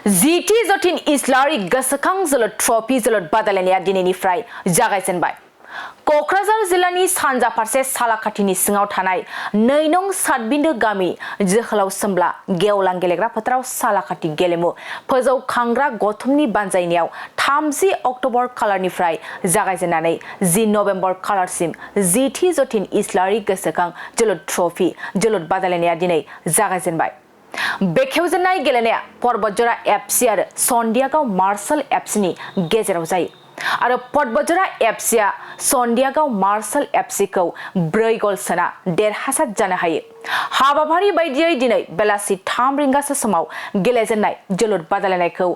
GT Jatin इस्लारि गोसोखां जोलुर trophy जोलुर बादायलायनाया दिनैनिफ्राय जागायजेनबाय। क'क्राझार जिल्लानि सानजा फारसे सालाकाथिनि सिङाव थानाय 2 नं सातबिन्दो गामि जोहोलाव सोमब्ला गेवलां गेलेग्रा फोथाराव सालाकाथि गेलेमु फोजौखांग्रा गौथुमनि बानजायनायाव 30 अक्ट'बर खालारनिफ्राय जागायजेननानै 10 नभेम्बर खालारसिम जिटी जतिन इस्लारि गोसोखां जोलुर ट्रफी जोलुर बादायलायनाया दिनै जागायजेनबाय। बेखेवजेननाय गेलेनाया पर्बतजरा एफसी आरो सन्दियागाव मार्शल एफसीनि गेजेराव जायो आरो पर्बतजरा एफसीआ सन्दियागाव मार्शल एफसीखौ 4 गल सोना देरहासार जानो हायो। हाबाफारि बायदियै दिनै बेलासि 3 रिंगासो समाव गेलेजेननाय जोलुर बादायलायनायखौ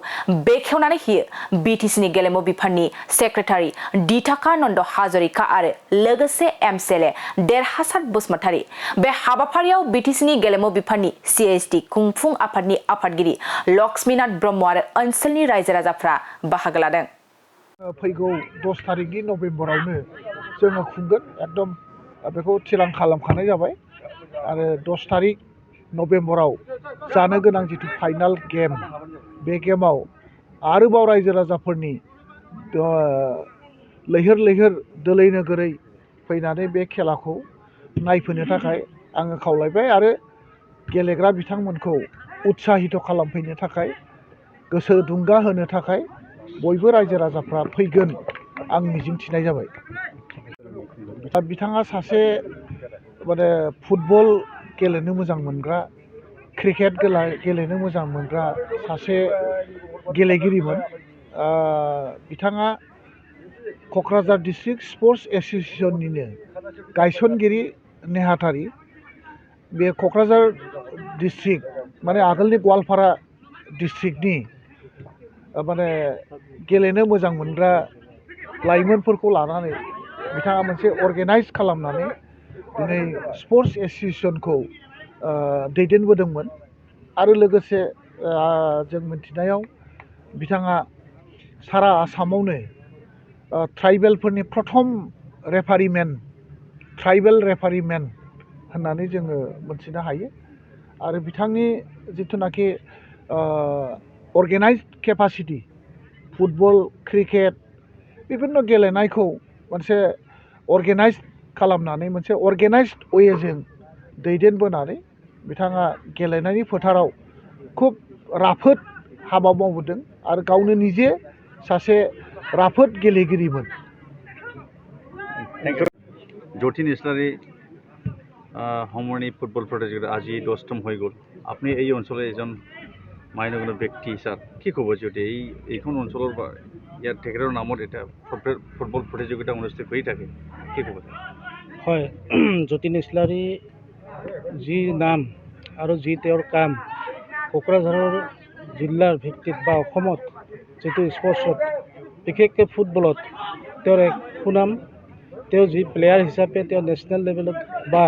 बेखेवनानै होयो बीटीसीनि गेलेमु बिफाननि सेक्रेटारि दिटाकानन्द हाजरिका आरो लोगोसे एमसीएलए देरहासार बसुमतारी। बे हाबाफारियाव बीटीसीनि गेलेमु बिफाननि सीएसडी खुंफुं आफादनि आफादगिरि लक्ष्मीनाथ ब्रह्म आरो ओनसोलनि रायजो राजाफ्रा बाहागो लादों। फैगौ 10 तारिखनि नभेम्बरावनो जोङो खुंगोन एकदम बेखौ थिरां खालामखानाय जाबाय आरो 10 तारिख नभेम्बराव जानो गोनां जिथु फाइनाल गेम बे गेमाव आरोबाव रायजो राजाफोरनि लैहोर लैहोर दोलै नोगोरै फैनानै बे खेलाखौ नायफैनो थाखाय आङो खावलायबाय आरो गेलेग्रा बिथांमोनखौ उत्साहित खालामफैनो थाखाय गोसो दुंगा होनो थाखाय बयबो रायजो राजाफ्रा फैगोन आं मिजिंथिनाय जाबाय। बिथाङा सासे माने फुटबल गेलेनो मोजां मोनग्रा, क्रिकेट गेलेनो मोजां मोनग्रा सासे गेलेगिरिमोन। बिथाङा क'क्राझार डिस्ट्रिक्ट स्पर्ट्स एस'सिएशननिनो गायसनगिरि नेहाथारि। बे क'क्राझार डिस्ट्रिक्ट माने आगोलनि गवालपारा डिस्ट्रिक्टनि माने गेलेनो मोजां मोनग्रा लाइमोनफोरखौ लानानै बिथाङा मोनसे अर्गेनाइज खालामनानै दिनै स्पर्ट्स एस'सिएशनखौ दैदेनबोदोंमोन आरो लोगोसे जों मिथिनायाव बिथाङा सारा आसामावनो ट्राइबेलफोरनि प्रथम ट्राइबेल रेफारिमेन होननानै जोङो मोनथिनो हायो आरो बिथांनि जिथुनाखि अर्गेनाइज केपासिटि फुटबल क्रिकेट बेफोरनो गेलेनायखौ मोनसे अर्गेनाइज खालामनानै मोनसे अर्गेनाइज्ड वेजों दैदेनबोनानै बिथाङा गेलेनायनि फोथाराव खुब राफोद हाबा मावबोदों आरो गावनो निजे सासे राफोद गेलेगिरिमोन। জতিন ইসলারি সমৰণী ফুটবল প্ৰতিযোগিতা আজি 10তম হৈ গ'ল। আপুনি এই অঞ্চলৰ এজন মান্যগণ্য ব্যক্তি স্যাৰ, কি ক'ব যদি এইখন অঞ্চলৰ ইয়াত তেখেতৰ নামত এটা ফুটবল প্ৰতিযোগিতা অনুষ্ঠিত কৰি থাকে, কি ক'ব? হয়, যতীন ইছলাৰী যি নাম আৰু যি তেওঁৰ কাম কোকৰাঝাৰৰ জিলাৰ ভিত্তিত বা অসমত যিটো স্পৰ্টছত বিশেষকৈ ফুটবলত তেওঁৰ এক সুনাম। তেওঁ যি প্লেয়াৰ হিচাপে তেওঁ নেশ্যনেল লেভেলত বা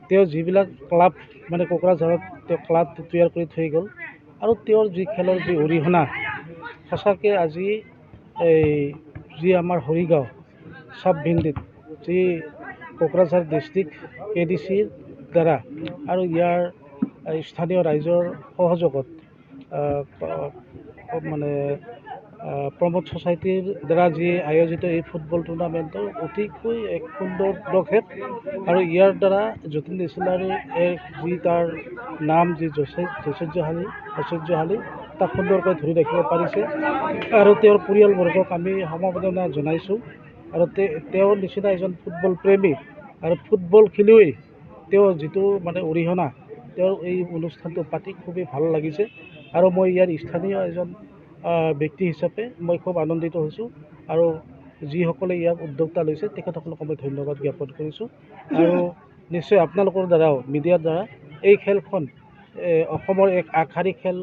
তেওঁ যিবিলাক ক্লাব মানে কোকৰাঝাৰত তেওঁ ক্লাব তৈয়াৰ কৰি থৈ গ'ল আৰু তেওঁৰ যি খেলৰ যি অৰিহণা সঁচাকৈ আজি যি আমাৰ হৰিগাঁও চাব ভিণ্ডিত যি কোকৰাঝাৰ ডিষ্ট্ৰিক্ট ADCৰ দ্বাৰা আৰু ইয়াৰ স্থানীয় ৰাইজৰ সহযোগত মানে প্ৰমোদ ছ'চাইটিৰ দ্বাৰা যি আয়োজিত এই ফুটবল টুৰ্ণামেণ্টৰ অতিকৈ এক সুন্দৰ পদক্ষেপ আৰু ইয়াৰ দ্বাৰা যতীন ইছলাৰীৰ যি তাৰ নাম যি ঐশ্বৰ্যশালী তাক সুন্দৰকৈ ধৰি ৰাখিব পাৰিছে আৰু তেওঁৰ পৰিয়ালবৰ্গক আমি সমবেদনা জনাইছোঁ আৰু তেওঁৰ নিচিনা এজন ফুটবল প্ৰেমী আৰু ফুটবল খেলুৱৈ তেওঁৰ যিটো মানে অৰিহণা তেওঁৰ এই অনুষ্ঠানটো পাতি খুবেই ভাল লাগিছে আৰু মই ইয়াৰ স্থানীয় এজন ব্যক্তি হিচাপে মই খুব আনন্দিত হৈছোঁ আৰু যিসকলে ইয়াক উদ্যোক্তা লৈছে তেখেতসকলক মই ধন্যবাদ জ্ঞাপন কৰিছোঁ আৰু নিশ্চয় আপোনালোকৰ দ্বাৰাও মিডিয়াৰ দ্বাৰা এই খেলখন অসমৰ এক আগশাৰী খেল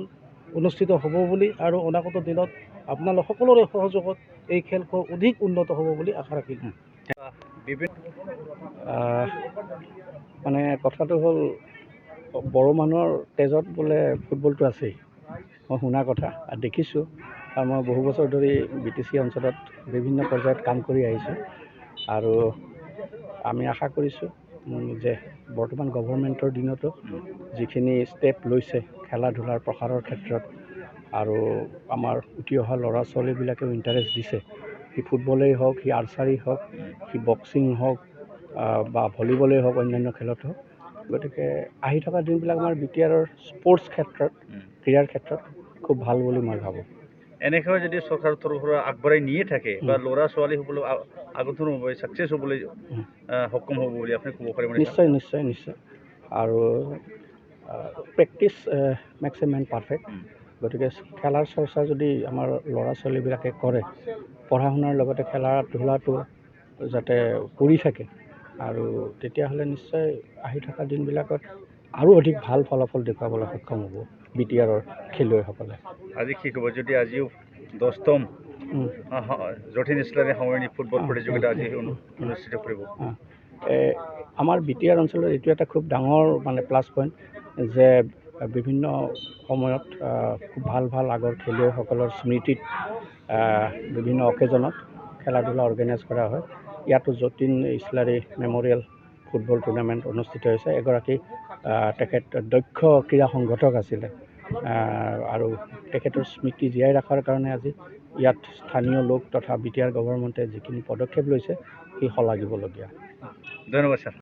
অনুষ্ঠিত হ'ব বুলি আৰু অনাগত দিনত আপোনালোক সকলোৰে সহযোগত এই খেলখন অধিক উন্নত হ'ব বুলি আশা ৰাখিলোঁ। মানে কথাটো হ'ল বড়ো মানুহৰ তেজত বোলে ফুটবলটো আছেই, মই শুনা কথা আৰু দেখিছোঁ আৰু মই বহু বছৰ ধৰি BTC অঞ্চলত বিভিন্ন পৰ্যায়ত কাম কৰি আহিছোঁ আৰু আমি আশা কৰিছোঁ যে বৰ্তমান গভৰ্ণমেণ্টৰ দিনতো যিখিনি ষ্টেপ লৈছে খেলা ধূলাৰ প্ৰসাৰৰ ক্ষেত্ৰত আৰু আমাৰ উঠি অহা ল'ৰা ছোৱালীবিলাকেও ইণ্টাৰেষ্ট দিছে। সি ফুটবলেই হওক, সি আৰ্চাৰী হওক, সি বক্সিং হওক বা ভলীবলেই হওক, অন্যান্য খেলত হওক। গতিকে আহি থকা দিনবিলাক আমাৰ BTRৰ স্পৰ্টছ ক্ষেত্ৰত, ক্ৰীড়াৰ ক্ষেত্ৰত খুব ভাল বুলি মই ভাবোঁ। এনেকৈ যদি চৰকাৰৰ তৰফৰ পৰা আগবঢ়াই নিয়ে থাকে বা ল'ৰা ছোৱালীসকলক আগন্তুক ছাকচেছ হ'বলৈ সক্ষম হ'ব বুলি আপুনি ক'ব পাৰিব নেকি? নিশ্চয় নিশ্চয় নিশ্চয়। আৰু practice makes a man perfect. গতিকে খেলাৰ চৰ্চা যদি আমাৰ ল'ৰা ছোৱালীবিলাকে কৰে, পঢ়া শুনাৰ লগতে খেলা ধূলাটো যাতে কৰি থাকে, আৰু তেতিয়াহ'লে নিশ্চয় আহি থকা দিনবিলাকত আৰু অধিক ভাল ফলাফল দেখুৱাবলৈ সক্ষম হ'ব BTRৰ খেলুৱৈসকলে। আজি কি ক'ব, যদি আজিও 10তম জটিল ইছলামী সামৰণি ফুটবল প্ৰতিযোগিতা আজি অনুষ্ঠিত কৰিব? আমাৰ BTR অঞ্চলত এইটো এটা খুব ডাঙৰ মানে প্লাছ পইণ্ট যে বিভিন্ন সময়ত খুব ভাল ভাল আগৰ খেলুৱৈসকলৰ স্মৃতিত বিভিন্ন অকেজনত খেলা ধূলা অৰ্গেনাইজ কৰা হয়। ইয়াতো Jatin Islary memorial football tournament অনুষ্ঠিত হৈছে। এগৰাকী তেখেত দক্ষ ক্ৰীড়া সংগঠক আছিলে, আৰু তেখেতৰ স্মৃতি জীয়াই ৰখাৰ কাৰণে আজি ইয়াত স্থানীয় লোক তথা BTR গভৰ্ণমেণ্টে যিখিনি পদক্ষেপ লৈছে সি শলাগিবলগীয়া। ধন্যবাদ ছাৰ।